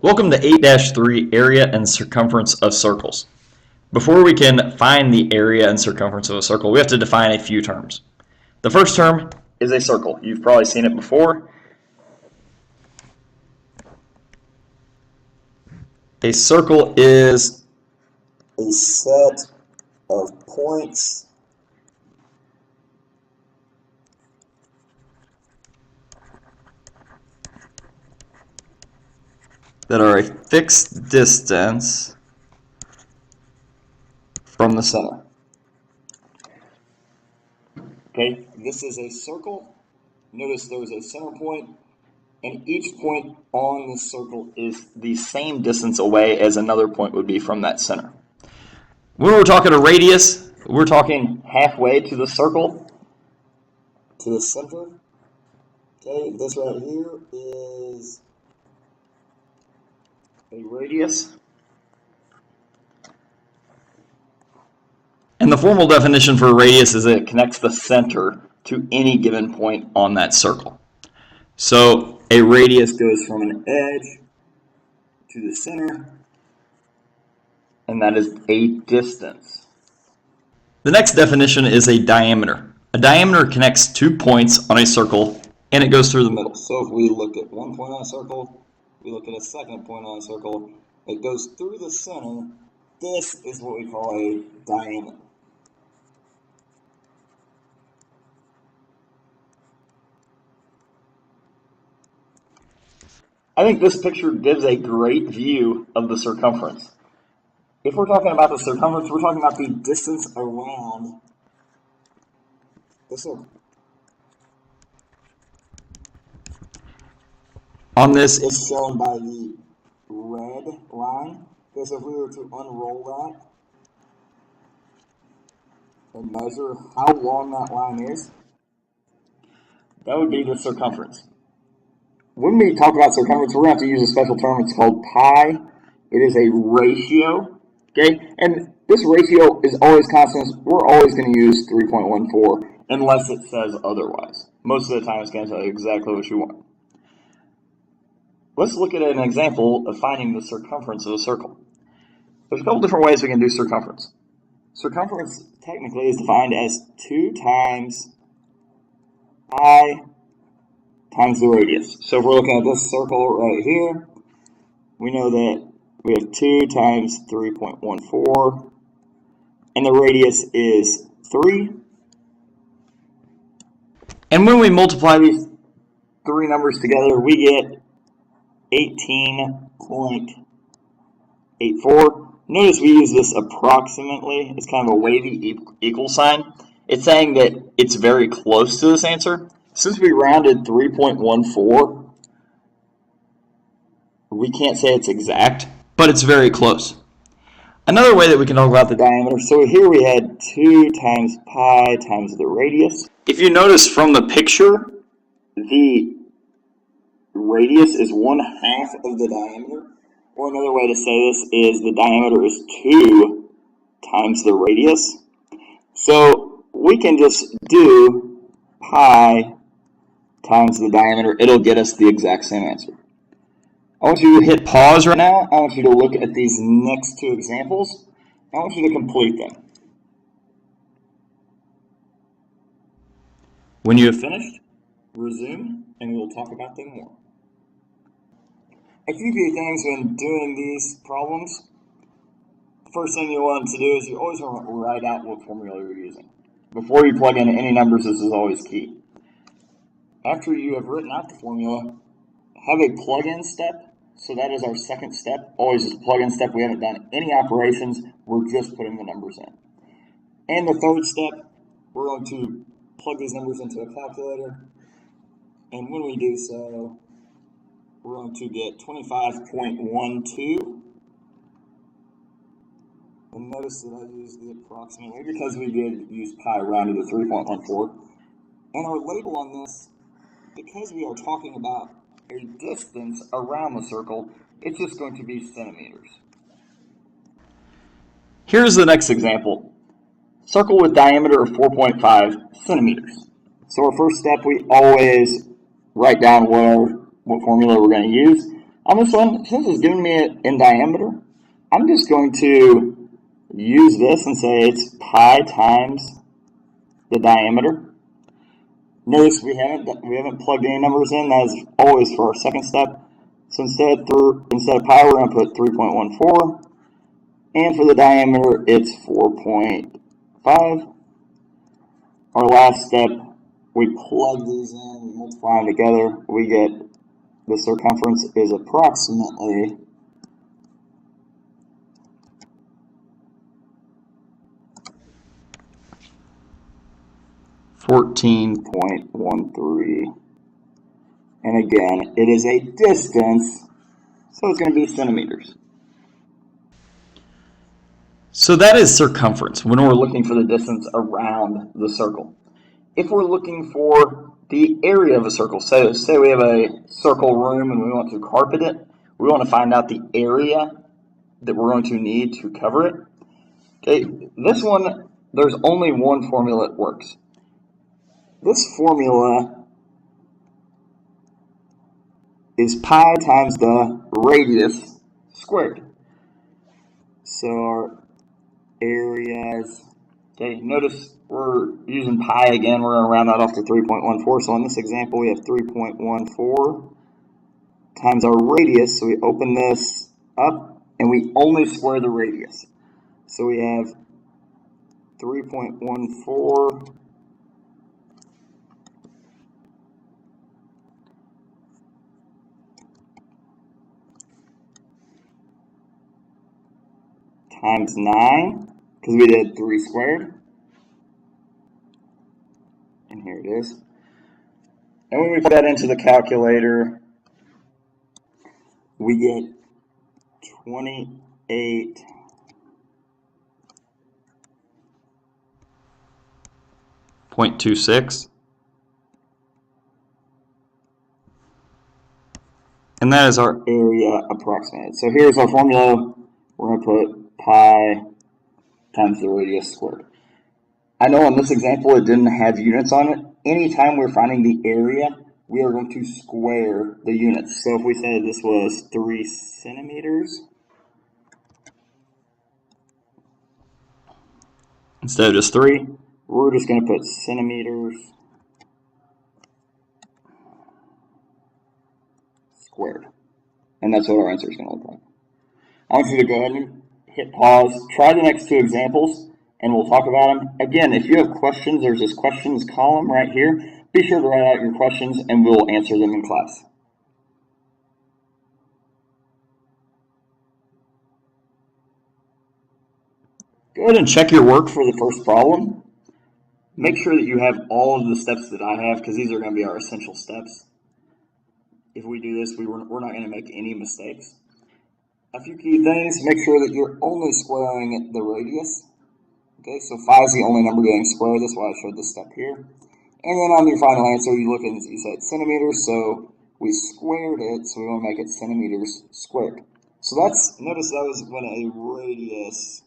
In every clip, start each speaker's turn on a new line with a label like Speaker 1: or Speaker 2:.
Speaker 1: Welcome to 8-3 Area and Circumference of Circles. Before we can find the area and circumference of a circle, we have to define a few terms. The first term is a circle. You've probably seen it before. A circle is
Speaker 2: a set of points
Speaker 1: that are a fixed distance from the center.
Speaker 2: Okay, this is a circle. Notice there's a center point, and each point on this circle is
Speaker 1: the same distance away as another point would be from that center. When we're talking a radius, we're talking halfway to the circle,
Speaker 2: to the center. Okay, this right here is
Speaker 1: a radius. And the formal definition for a radius is that it connects the center to any given point on that circle. So a radius
Speaker 2: goes from an edge to the center,
Speaker 1: and that is a distance. The next definition is a diameter. A diameter connects 2 points on a circle, and it goes through the middle.
Speaker 2: So if we look at one point on a circle, we look at a second point on a circle, it goes through the center. This is what we call a diameter.
Speaker 1: I think this picture gives a great view of the circumference. If we're talking about the circumference, we're talking about the distance around
Speaker 2: the circle.
Speaker 1: On this,
Speaker 2: it's shown by the red line. Because if we were to unroll that and measure how long that line is,
Speaker 1: that would be the circumference. When we talk about circumference, we're going to have to use a special term. It's called pi. It is a ratio, okay? And this ratio is always constant. We're always going to use 3.14 unless it says otherwise. Most of the time, it's going to tell you exactly what you want. Let's look at an example of finding the circumference of a circle. There's a couple different ways we can do circumference. Circumference technically is defined as 2 times pi times the radius. So if we're looking at this circle right here, we know that we have 2 times 3.14, and the radius is 3. And when we multiply these three numbers together, we get 18.84. Notice we use this approximately. It's kind of a wavy equal sign. It's saying that it's very close to this answer. Since we rounded 3.14, we can't say it's exact, but it's very close. Another way that we can talk about the diameter, so here we had 2 times pi times the radius. If you notice from the picture, the radius is 1/2 of the diameter. Or another way to say this is the diameter is 2 times the radius. So we can just do pi times the diameter. It'll get us the exact same answer. I want you to hit pause right now. I want you to look at these next 2 examples. I want you to complete them. When you have finished, resume, and we'll talk about them more.
Speaker 2: A few key things when doing these problems. First thing you want to do is you always want to write out what formula you're using.
Speaker 1: Before you plug in any numbers, this is always key.
Speaker 2: After you have written out the formula, have a plug-in step. So that is our second step. Always just plug-in step. We haven't done any operations. We're just putting the numbers in. And the third step, we're going to plug these numbers into a calculator. And when we do so, we're going to get 25.12. And notice that I used the approximately because we did use pi rounded to 3.14. And our label on this, because we are talking about a distance around the circle, it's just going to be centimeters.
Speaker 1: Here's the next example. Circle with diameter of 4.5 centimeters.
Speaker 2: So our first step, we always write down what formula we're going to use. On this one, since it's giving me it in diameter, I'm just going to use this and say it's pi times the diameter. Notice we haven't plugged any numbers in. That is always for our second step. So instead of pi, we're going to put 3.14, and for the diameter, it's 4.5. Our last step, we plug these in, we multiply them together, we get the circumference is approximately 14.13. And again, it is a distance, so it's going to be centimeters.
Speaker 1: So that is circumference when we're looking for the distance around the circle. If we're looking for the area of a circle, say we have a circle room and we want to carpet it, we want to find out the area that we're going to need to cover it. Okay, this one, there's only one formula that works. This formula is pi times the radius squared. So our areas, okay, notice we're using pi again. We're going to round that off to 3.14. So in this example, we have 3.14 times our radius. So we open this up and we only square the radius. So we have 3.14 times 9, because we did 3 squared. And here it is. And when we put that into the calculator, we get 28.26. And that is our area approximated. So here's our formula. We're going to put pi times the radius squared. I know in this example it didn't have units on it. Anytime we're finding the area, we are going to square the units. So if we said this was 3 centimeters, instead of just 3, we're just going to put centimeters squared. And that's what our answer is going to look like. I want you to go ahead and hit pause, try the next 2 examples, and we'll talk about them. Again, if you have questions, there's this questions column right here. Be sure to write out your questions and we'll answer them in class. Go ahead and check your work for the first problem. Make sure that you have all of the steps that I have, because these are going to be our essential steps. If we do this, we're not going to make any mistakes. A few key things: make sure that you're only squaring the radius. Okay, so 5 is the only number getting squared. That's why I showed this step here. And then on your final answer, you look and you said centimeters, so we squared it, so we want to make it centimeters squared. So notice that was when a radius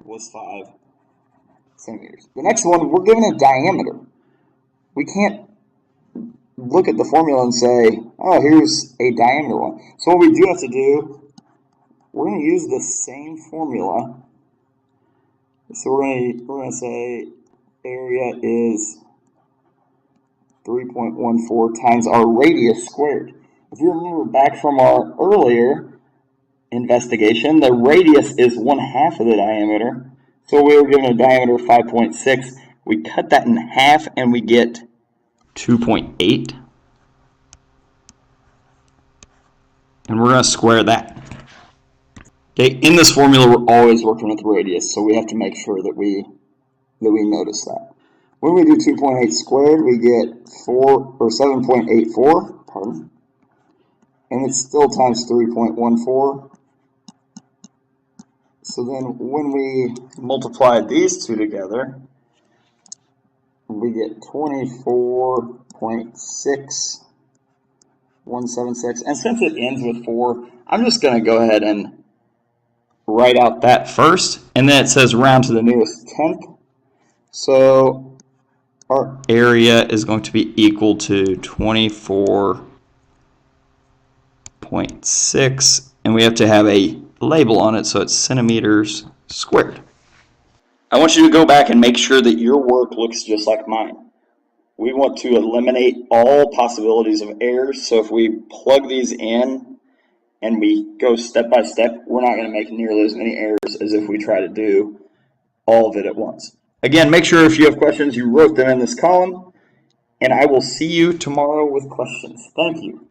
Speaker 1: was 5 centimeters. The next one, we're given a diameter. We can't look at the formula and say, oh, here's a diameter one. So what we do have to do, we're going to use the same formula. So we're going to say area is 3.14 times our radius squared. If you remember back from our earlier investigation, the radius is 1/2 of the diameter. So we were given a diameter of 5.6. We cut that in half and we get 2.8. And we're going to square that. Okay, in this formula, we're always working with radius, so we have to make sure that we notice that. When we do 2.8 squared, we get 7.84, pardon, and it's still times 3.14. So then when we multiply these two together, we get 24.6176. And since it ends with 4, I'm just going to go ahead and write out that first, and then it says round to the nearest tenth. So our area is going to be equal to 24 0.6, and we have to have a label on it, so it's centimeters squared. I want you to go back and make sure that your work looks just like mine. We want to eliminate all possibilities of errors, so if we plug these in and we go step by step, we're not going to make nearly as many errors as if we try to do all of it at once. Again, make sure if you have questions, you wrote them in this column, and I will see you tomorrow with questions. Thank you.